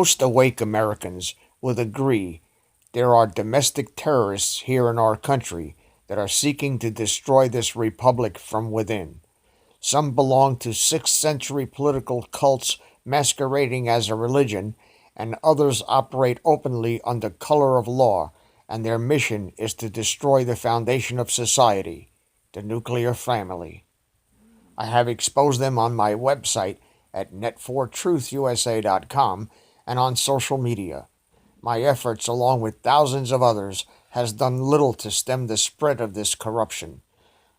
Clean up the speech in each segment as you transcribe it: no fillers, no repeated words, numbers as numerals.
Most awake Americans will agree there are domestic terrorists here in our country that are seeking to destroy this republic from within. Some belong to 6th century political cults masquerading as a religion, and others operate openly under color of law, and their mission is to destroy the foundation of society, the nuclear family. I have exposed them on my website at net4truthusa.com and on social media. My efforts, along with thousands of others, has done little to stem the spread of this corruption.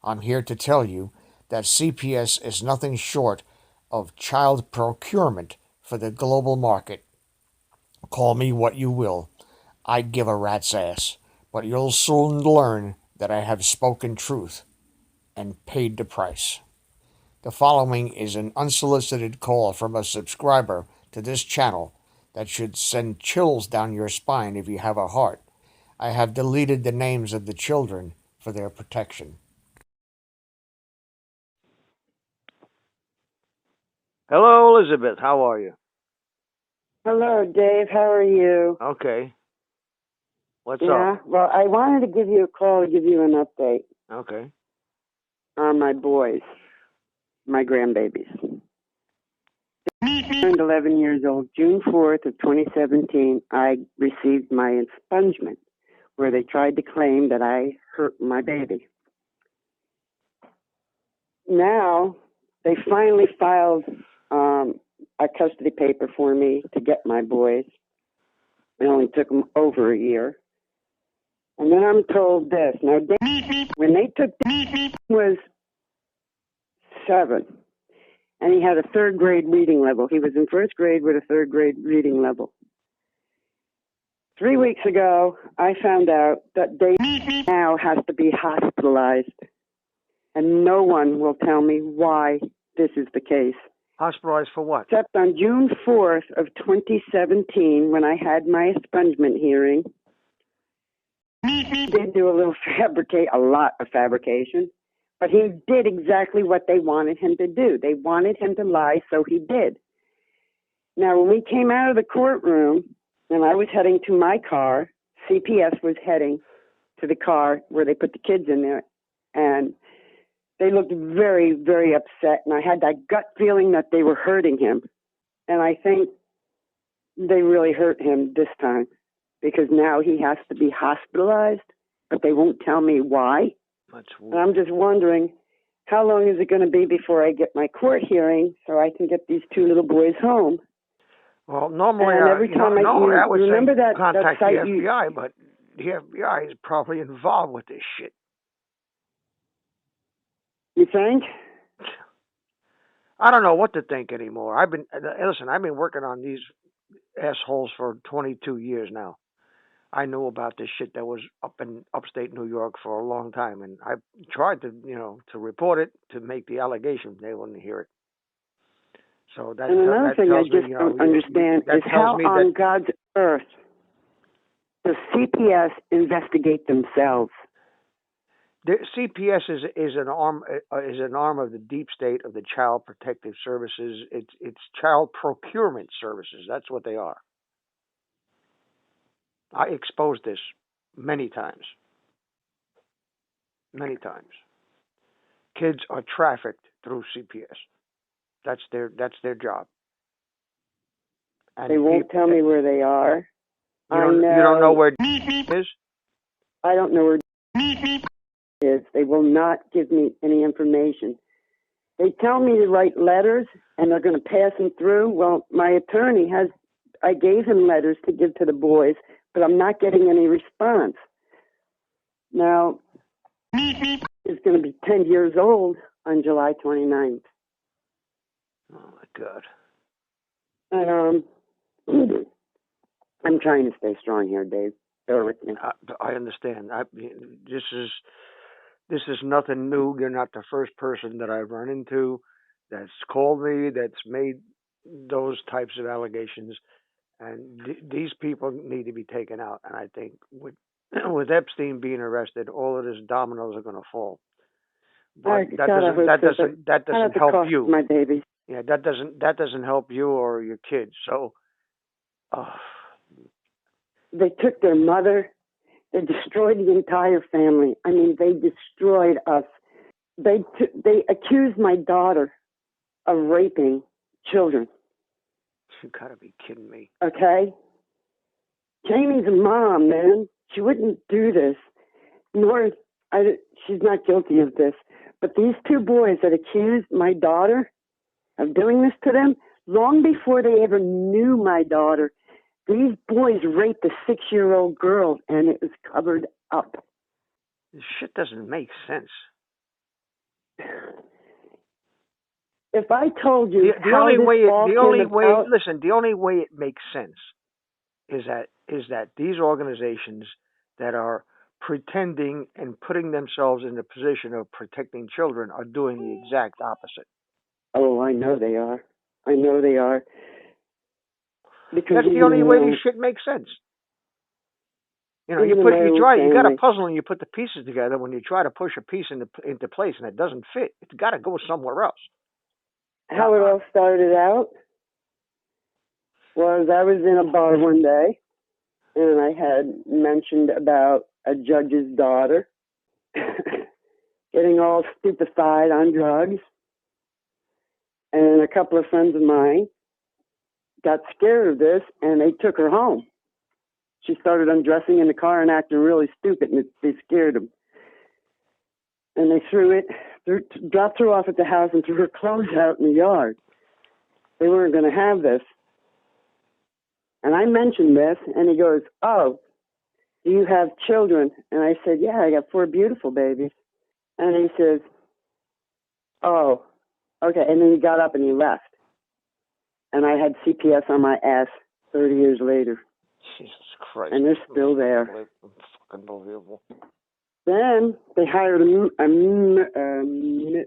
I'm here to tell you that CPS is nothing short of child procurement for the global market. Call me what you will. I give a rat's ass, but you'll soon learn that I have spoken truth and paid the price. The following is an unsolicited call from a subscriber to this channel that should send chills down your spine if you have a heart. I have deleted the names of the children for their protection. Hello, Elizabeth. How are you? Hello, Dave. How are you? Okay. What's Yeah, up? well, I wanted to give you a call to give you an update Okay. on my boys, my grandbabies. They turned 11 years old. June 4th of 2017, I received my expungement, where they tried to claim that I hurt my baby. Now, they finally filed a custody paper for me to get my boys. It only took them over a year. And then I'm told this. Now, when they took was 7, and he had a 3rd grade reading level. He was in 1st grade with a 3rd grade reading level. 3 weeks ago, I found out that Dave now has to be hospitalized, and no one will tell me why this is the case. Hospitalized for what? Except on June 4th of 2017, when I had my expungement hearing, he did do a lot of fabrication, but he did exactly what they wanted him to do. They wanted him to lie, so he did. Now, when we came out of the courtroom, and I was heading to my car, CPS was heading to the car where they put the kids in there, and they looked very, very upset, and I had that gut feeling that they were hurting him. And I think they really hurt him this time, because now he has to be hospitalized, but they won't tell me why. And I'm just wondering, how long is it going to be before I get my court hearing so I can get these 2 little boys home? Well, normally, and every time I would remember say that contact that the site FBI, but the FBI is probably involved with this shit. You think? I don't know what to think anymore. I've been working on these assholes for 22 years now. I knew about this shit that was up in upstate New York for a long time, and I tried to, to report it, to make the allegation. They wouldn't hear it. So that. And another thing I just don't understand is how on God's earth does CPS investigate themselves? The CPS is an arm of the deep state of the Child Protective Services. It's Child Procurement Services. That's what they are. I exposed this many times. Many times. Kids are trafficked through CPS. That's their job. And they won't tell me where they are. You don't know where it is? I don't know where it is. They will not give me any information. They tell me to write letters, and they're going to pass them through. Well, my attorney I gave him letters to give to the boys, but I'm not getting any response. Now, is going to be 10 years old on July 29th. Oh, my God. And I'm trying to stay strong here, Dave. Bear with me. I understand. This is nothing new. You're not the first person that I've run into that's called me, that's made those types of allegations. And these people need to be taken out. And I think with Epstein being arrested, all of these dominoes are going to fall. But that doesn't help you. My baby. Yeah, that doesn't help you or your kids. So Oh, They took their mother. They destroyed the entire family. I mean, they destroyed us. They accused my daughter of raping children. you gotta be kidding me. Okay? Jamie's a mom, man. She wouldn't do this. She's not guilty of this. But these two boys that accused my daughter of doing this to them, long before they ever knew my daughter, these boys raped a 6-year-old girl, and it was covered up. This shit doesn't make sense. If I told you the only way it makes sense is that these organizations that are pretending and putting themselves in the position of protecting children are doing the exact opposite. Oh, I know they are. I know they are. Because that's the only way this shit makes sense. You know, you got a puzzle and you put the pieces together. When you try to push a piece into place and it doesn't fit, it's got to go somewhere else. How it all started out was I was in a bar one day, and I had mentioned about a judge's daughter getting all stupefied on drugs, and a couple of friends of mine got scared of this, and they took her home. She started undressing in the car and acting really stupid, and they scared them. And they dropped her off at the house and threw her clothes out in the yard. They weren't going to have this. And I mentioned this, and he goes, "Oh, do you have children?" And I said, "Yeah, I got 4 beautiful babies." And he says, "Oh, okay." And then he got up and he left. And I had CPS on my ass 30 years later. Jesus Christ. And they're still there. Unbelievable. Then they hired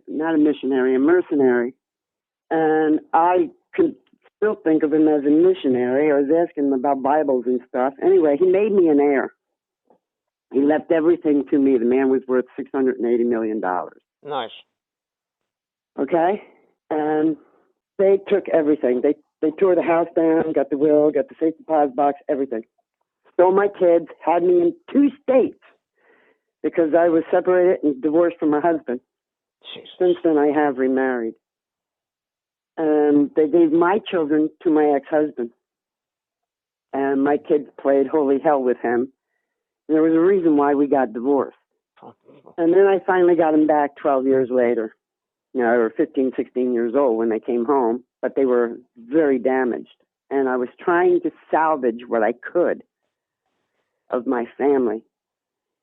not a missionary, a mercenary. And I could still think of him as a missionary. I was asking him about Bibles and stuff. Anyway, he made me an heir. He left everything to me. The man was worth $680 million. Nice. Okay? And they took everything. They tore the house down, got the will, got the safe deposit box, everything. Stole my kids, had me in 2 states because I was separated and divorced from my husband. Jesus. Since then, I have remarried. And they gave my children to my ex-husband. And my kids played holy hell with him. And there was a reason why we got divorced. And then I finally got them back 12 years later. You know, they were 15, 16 years old when they came home, but they were very damaged. And I was trying to salvage what I could of my family.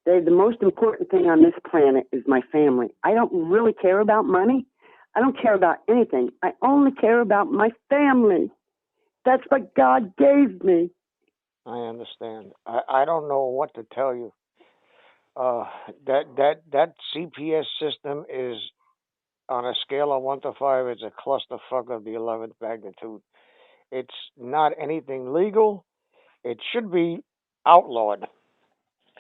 Dave, the most important thing on this planet is my family. I don't really care about money. I don't care about anything. I only care about my family. That's what God gave me. I understand. I don't know what to tell you. That CPS system is, on a scale of 1 to 5, it's a clusterfuck of the 11th magnitude. It's not anything legal. It should be outlawed.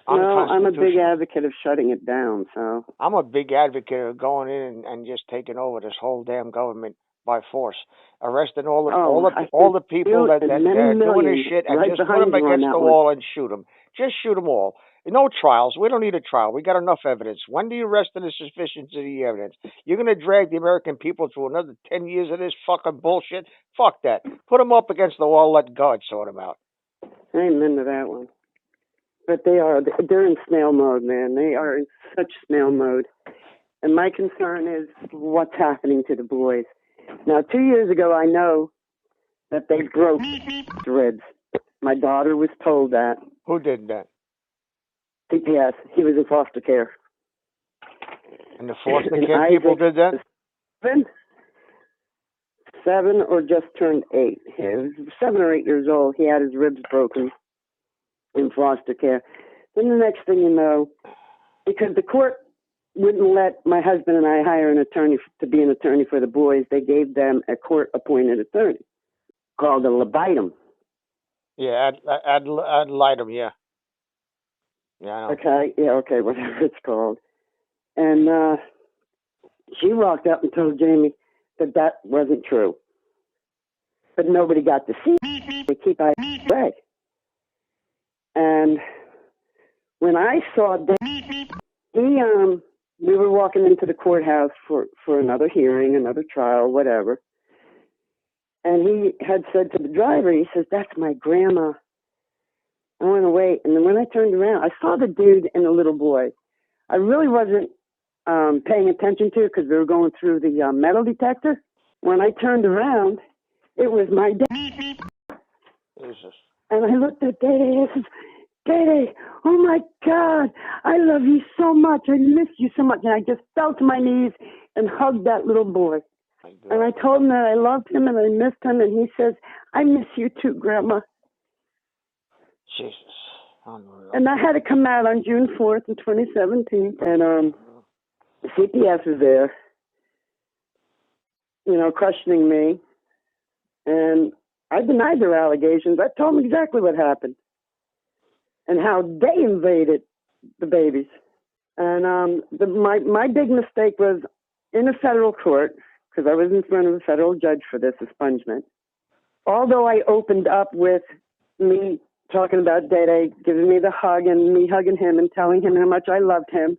No, I'm a big advocate of shutting it down. So I'm a big advocate of going in and just taking over this whole damn government by force, arresting all the people that are doing this shit, and just put them against the wall and shoot them. Just shoot them all. No trials. We don't need a trial. We got enough evidence. When do you arrest on the sufficiency of the evidence? You're going to drag the American people through another 10 years of this fucking bullshit? Fuck that. Put them up against the wall. Let God sort them out. Amen to that one. But they're in snail mode, man. They are in such snail mode. And my concern is what's happening to the boys. Now, 2 years ago, I know that they broke threads. My daughter was told that. Who did that? CPS. He was in foster care. And the foster care people did that? 7 or just turned 8. He was 7 or 8 years old. He had his ribs broken in foster care. Then the next thing you know, because the court wouldn't let my husband and I hire an attorney to be an attorney for the boys, they gave them a court-appointed attorney called a libitum. Yeah, ad litem, yeah. Yeah, I know. Okay, whatever it's called. And she walked up and told Jamie that wasn't true. But nobody got to see We keep our way. And when I saw that, we were walking into the courthouse for another hearing, another trial, whatever. And he had said to the driver, he says, "That's my grandma. I want to wait." And then when I turned around, I saw the dude and the little boy. I really wasn't paying attention to it because we were going through the metal detector. When I turned around, it was my dad. Jesus. And I looked at Day-Day. I said, "Day-Day, oh my God, I love you so much. I miss you so much." And I just fell to my knees and hugged that little boy. And I told him that I loved him and I missed him. And he says, "I miss you too, Grandma." Jesus. Unreal. And that had to come out on June 4th in 2017. And the CPS was there, questioning me. And I denied their allegations. I told them exactly what happened and how they invaded the babies. And my big mistake was in a federal court, because I was in front of a federal judge for this expungement. Although I opened up with me talking about Day-Day giving me the hug and me hugging him and telling him how much I loved him,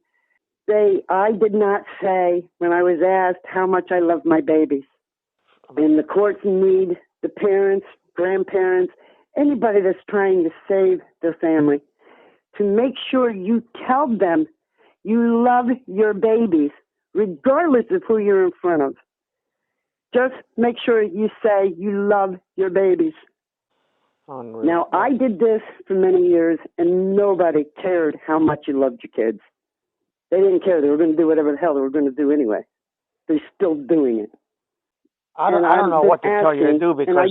I did not say when I was asked how much I love my babies. And the courts need the parents, grandparents, anybody that's trying to save their family to make sure you tell them you love your babies, regardless of who you're in front of. Just make sure you say you love your babies. Unreal. Now, I did this for many years, and nobody cared how much you loved your kids. They didn't care. They were going to do whatever the hell they were going to do anyway. They're still doing it. I don't know what to tell you to do because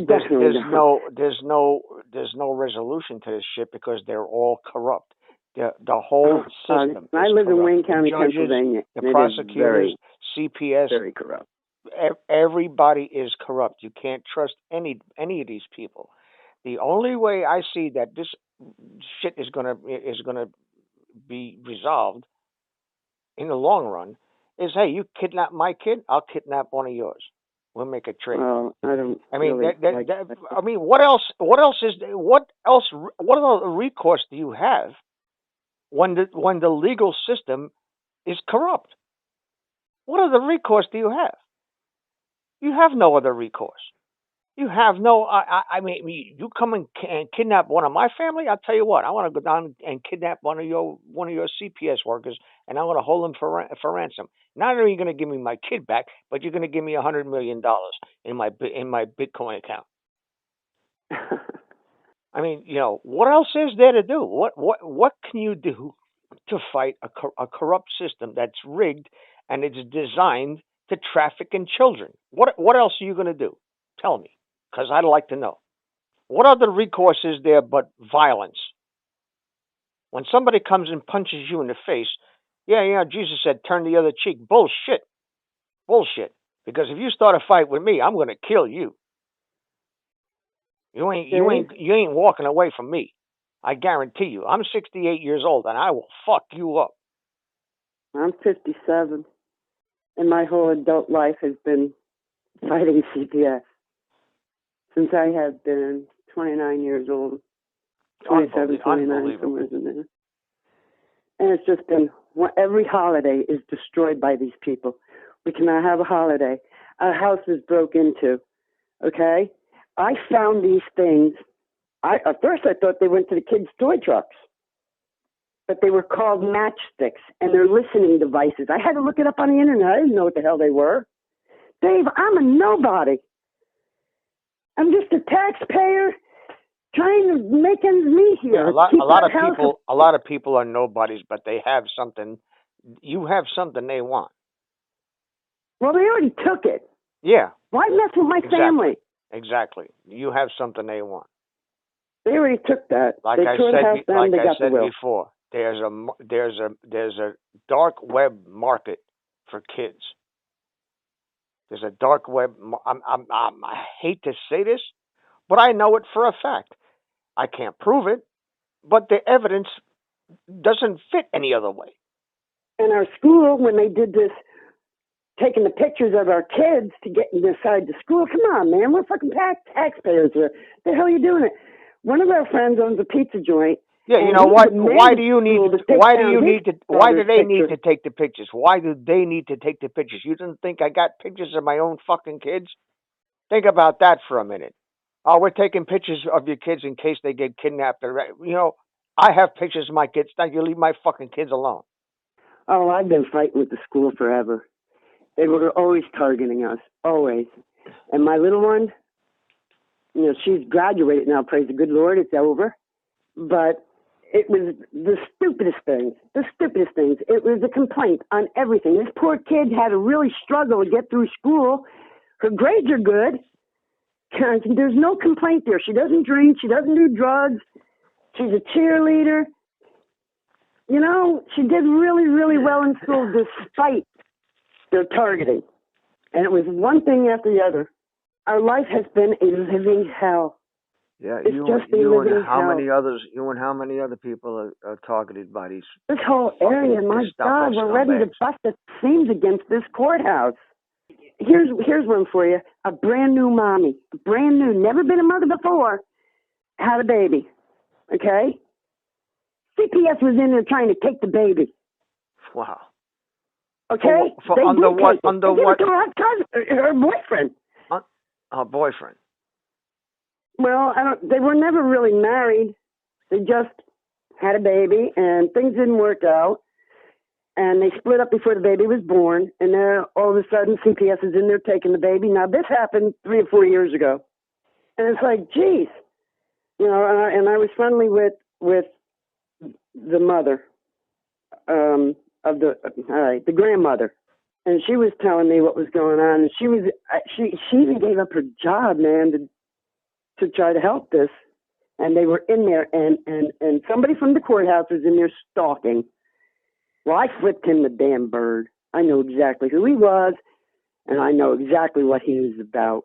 there's no resolution to this shit because they're all corrupt. The whole system. I live in Wayne County, judges, Pennsylvania. The prosecutors, CPS, very corrupt. Everybody is corrupt. You can't trust any of these people. The only way I see that this shit is gonna be resolved in the long run is, hey, you kidnap my kid, I'll kidnap one of yours. We'll make a trade. Well, I don't. I mean, really I mean, what else? What other recourse do you have when the legal system is corrupt? What other recourse do you have? You have no other recourse. You have no. I mean, you come and kidnap one of my family. I'll tell you what. I want to go down and kidnap one of your CPS workers, and I want to hold them for ransom. Not only are you going to give me my kid back, but you're going to give me $100 million in my Bitcoin account. I mean, what else is there to do? What can you do to fight a corrupt system that's rigged and it's designed to traffic in children? What else are you going to do? Tell me, because I'd like to know. What other recourse is there but violence? When somebody comes and punches you in the face, yeah, Jesus said, turn the other cheek. Bullshit. Because if you start a fight with me, I'm going to kill you. You ain't walking away from me. I guarantee you. I'm 68 years old, and I will fuck you up. I'm 57, and my whole adult life has been fighting CPS since I have been 29 years old. 27, 29, somewhere in there. And it's just been, every holiday is destroyed by these people. We cannot have a holiday. Our house is broke into, okay? I found these things. At first I thought they went to the kids' toy trucks, but they were called matchsticks, and they're listening devices. I had to look it up on the internet. I didn't know what the hell they were. Dave, I'm a nobody. I'm just a taxpayer trying to make ends meet here. Yeah, a lot of people are nobodies, but they have something. You have something they want. Well, they already took it. Yeah. Why mess with my family? Exactly. You have something they want. They already took that. Like I said before, there's a dark web market for kids. There's a dark web. I hate to say this, but I know it for a fact. I can't prove it, but the evidence doesn't fit any other way. In our school, when they did this taking the pictures of our kids to get inside the school. Come on, man. We're fucking taxpayers here. The hell are you doing it? One of our friends owns a pizza joint. Yeah, you know what? Why do they need to take the pictures? Why do they need to take the pictures? You didn't think I got pictures of my own fucking kids? Think about that for a minute. Oh, we're taking pictures of your kids in case they get kidnapped. You know, I have pictures of my kids. Now you leave my fucking kids alone. Oh, I've been fighting with the school forever. They were always targeting us, always. And my little one, you know, she's graduated now, praise the good Lord, it's over. But it was the stupidest things. It was a complaint on everything. This poor kid had to really struggle to get through school. Her grades are good. There's no complaint there. She doesn't drink. She doesn't do drugs. She's a cheerleader. You know, she did really, really well in school despite their targeting. And it was one thing after the other. Our life has been a living hell. Yeah, it's you just and how many other people are targeted by these? This whole area, my God, we're ready to bust the seams against this courthouse. Here's one for you. A brand new mommy, brand new, never been a mother before, had a baby. Okay? CPS was in there trying to take the baby. Wow. Okay? Under what? Her boyfriend. Her boyfriend. Well, they were never really married. They just had a baby, and things didn't work out. And they split up before the baby was born. And then all of a sudden, CPS is in there taking the baby. Now, this happened 3 or 4 years ago. And it's like, geez. You know, and I was friendly with the mother of the grandmother. And she was telling me what was going on. And she even gave up her job, man, to try to help this. And they were in there, and somebody from the courthouse was in there stalking. Well, I flipped him the damn bird. I know exactly who he was, and I know exactly what he was about.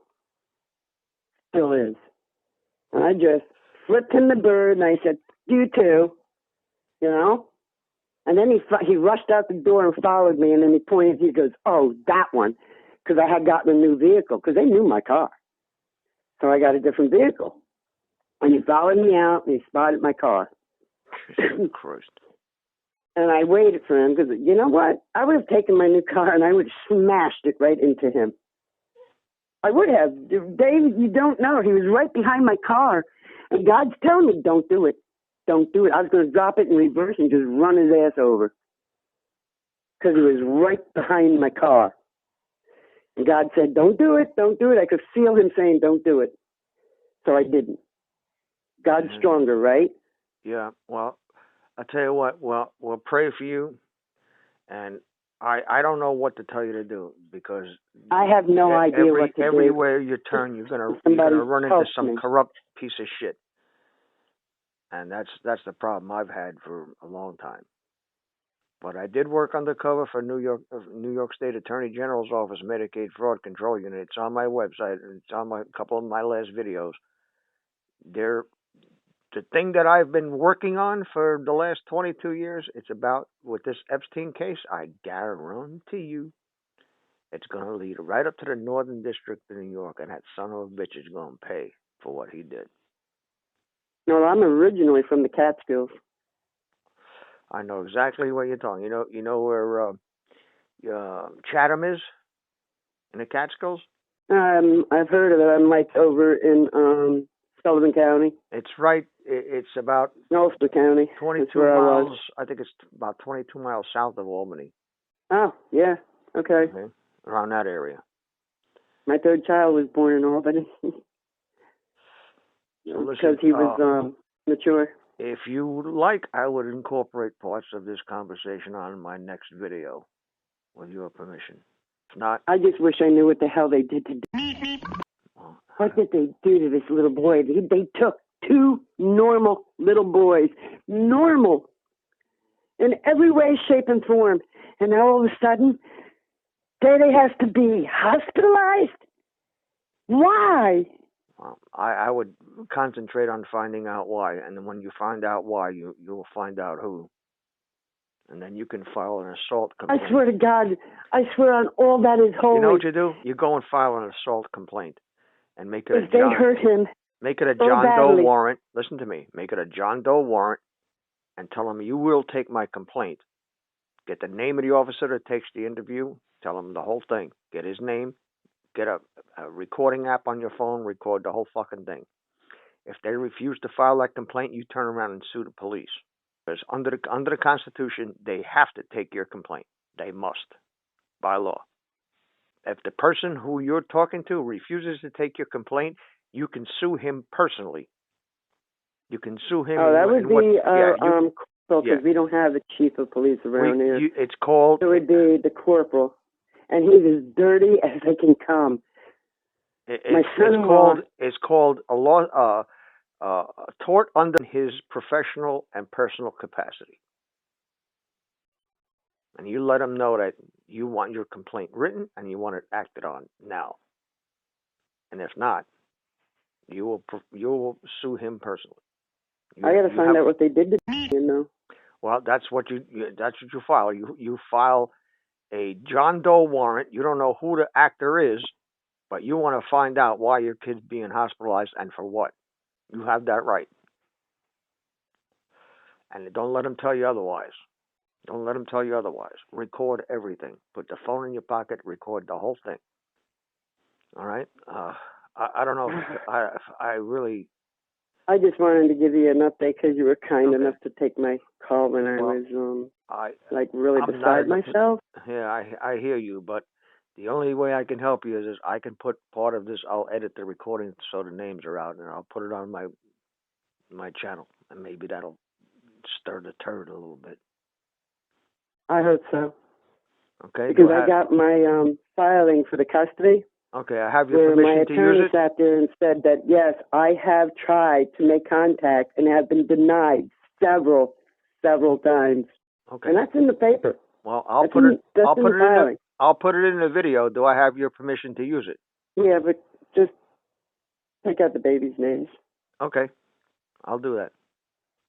Still is. And I just flipped him the bird, and I said, you too, you know? And then he rushed out the door and followed me, and then he goes, oh, that one, because I had gotten a new vehicle, because they knew my car. So I got a different vehicle. And he followed me out, and he spotted my car. Christ. And I waited for him, because you know what? I would have taken my new car, and I would have smashed it right into him. I would have. Dave, you don't know. He was right behind my car. And God's telling me, don't do it. Don't do it. I was going to drop it in reverse and just run his ass over. Because he was right behind my car. And God said, don't do it. Don't do it. I could feel him saying, don't do it. So I didn't. God's stronger, right? Yeah. Well, I'll tell you what. Well, we'll pray for you. And I don't know what to tell you to do, because I have no idea what to do. Everywhere you turn, you're gonna run into some corrupt piece of shit. And that's the problem I've had for a long time. But I did work undercover for New York State Attorney General's Office Medicaid Fraud Control Unit. It's on my website, and it's on a couple of my last videos. The thing that I've been working on for the last 22 years, it's about, with this Epstein case, I guarantee you, it's going to lead right up to the Northern District of New York, and that son of a bitch is going to pay for what he did. No, I'm originally from the Catskills. I know exactly what you're talking. You know where Chatham is in the Catskills? I've heard of it. I'm like over in Sullivan County. It's right. It's about Ulster County. 22 miles. I think it's about 22 miles south of Albany. Oh, yeah. Okay. Around that area. My third child was born in Albany. Because he was mature. If you would like, I would incorporate parts of this conversation on my next video, with your permission. If not, I just wish I knew what the hell they did to. What did they do to this little boy? They took 2 normal little boys, normal, in every way, shape, and form, and now all of a sudden, Daddy has to be hospitalized. Why? Well, I would concentrate on finding out why, and then when you find out why, you'll find out who. and then you can file an assault complaint. I swear to God, I swear on all that is holy. You know what you do? You go and file an assault complaint and make it if they hurt him, make it a so John badly. Doe warrant. Listen to me. Make it a John Doe warrant and tell them you will take my complaint. Get the name of the officer that takes the interview. Tell him the whole thing. Get his name. Get a recording app on your phone. Record the whole fucking thing. If they refuse to file that complaint, you turn around and sue the police. Because under the Constitution, they have to take your complaint. They must, by law. If the person who you're talking to refuses to take your complaint, you can sue him personally. You can sue him. Oh, that would be corporal, because we don't have a chief of police around here. It's called. It would be the corporal, and he's as dirty as they can come. It's called a law, tort under his professional and personal capacity. And you let him know that you want your complaint written and you want it acted on now. And if not, you will sue him personally. I got to find out what they did to me, you know. Well, that's what you file. You file a John Doe warrant. You don't know who the actor is, but you want to find out why your kid's being hospitalized and for what. You have that right. And don't let them tell you otherwise. Don't let them tell you otherwise. Record everything. Put the phone in your pocket. Record the whole thing. All right? I don't know. I really... I just wanted to give you an update because you were kind enough to take my call when I was really beside myself. Yeah, I hear you, but the only way I can help you is I can put part of this. I'll edit the recording so the names are out, and I'll put it on my channel, and maybe that'll stir the turd a little bit. I hope so. Okay. Because I got my filing for the custody. Okay, I have your permission to use it. My attorney sat there and said that, yes, I have tried to make contact and have been denied several times. Okay. And that's in the paper. Well, I'll put it in the video. Do I have your permission to use it? Yeah, but just take out the baby's names. Okay. I'll do that.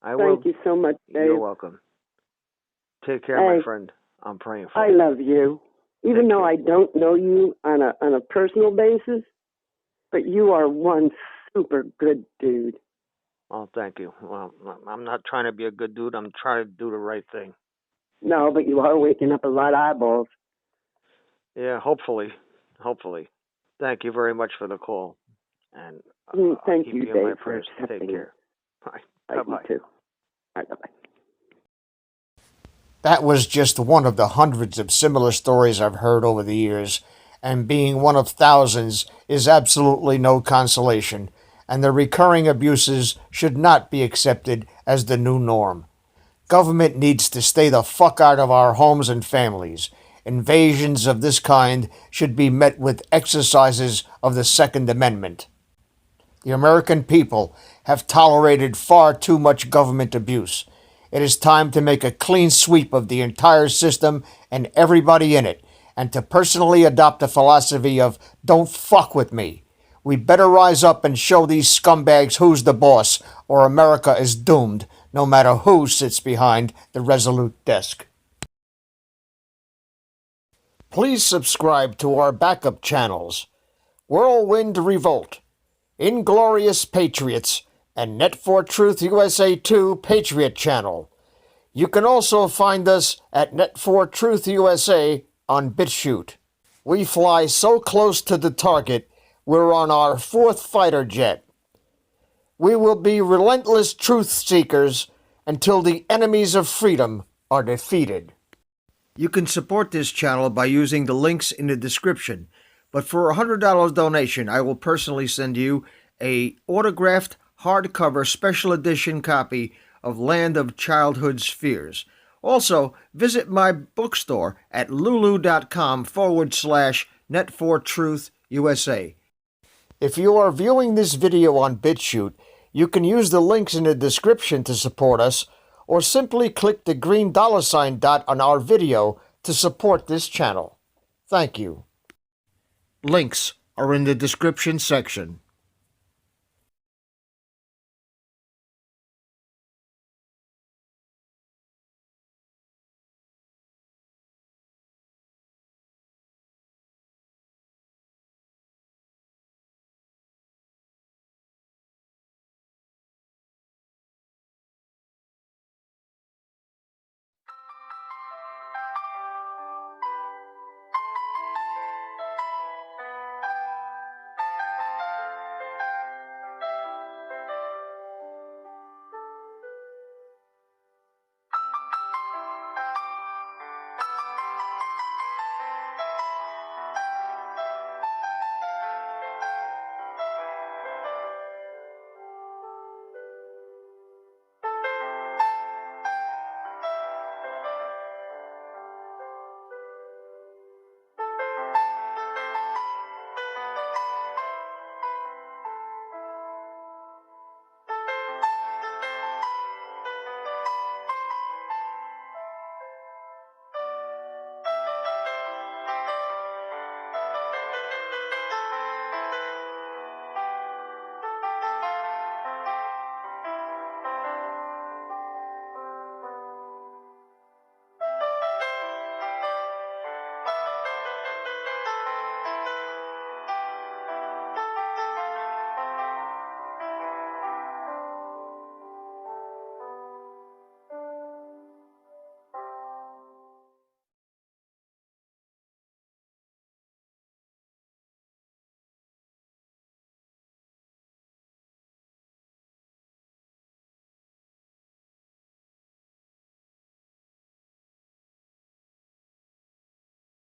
I will. Thank you so much, Dave. You're welcome. Take care, my friend. I'm praying for you. I love you. Even though I don't know you on a personal basis, but you are one super good dude. Oh, thank you. Well, I'm not trying to be a good dude. I'm trying to do the right thing. No, but you are waking up a lot of eyeballs. Yeah, hopefully. Thank you very much for the call. And thank I'll keep you, in Dave, my prayers. Take care. Bye. Bye-bye. You too. All right, bye-bye. That was just one of the hundreds of similar stories I've heard over the years, and being one of thousands is absolutely no consolation, and the recurring abuses should not be accepted as the new norm. Government needs to stay the fuck out of our homes and families. Invasions of this kind should be met with exercises of the Second Amendment. The American people have tolerated far too much government abuse. It is time to make a clean sweep of the entire system and everybody in it, and to personally adopt a philosophy of don't fuck with me. We better rise up and show these scumbags who's the boss, or America is doomed, no matter who sits behind the resolute desk. Please subscribe to our backup channels, Whirlwind Revolt, Inglorious Patriots, and Net4Truth USA 2 Patriot channel. You can also find us at Net4Truth USA on BitChute. We fly so close to the target, we're on our 4th fighter jet. We will be relentless truth seekers until the enemies of freedom are defeated. You can support this channel by using the links in the description, but for a $100 donation, I will personally send you a autographed hardcover special edition copy of Land of Childhood's Fears. Also, visit my bookstore at lulu.com/Net4Truth USA. If you are viewing this video on BitChute, you can use the links in the description to support us, or simply click the green $ dot on our video to support this channel. Thank you. Links are in the description section.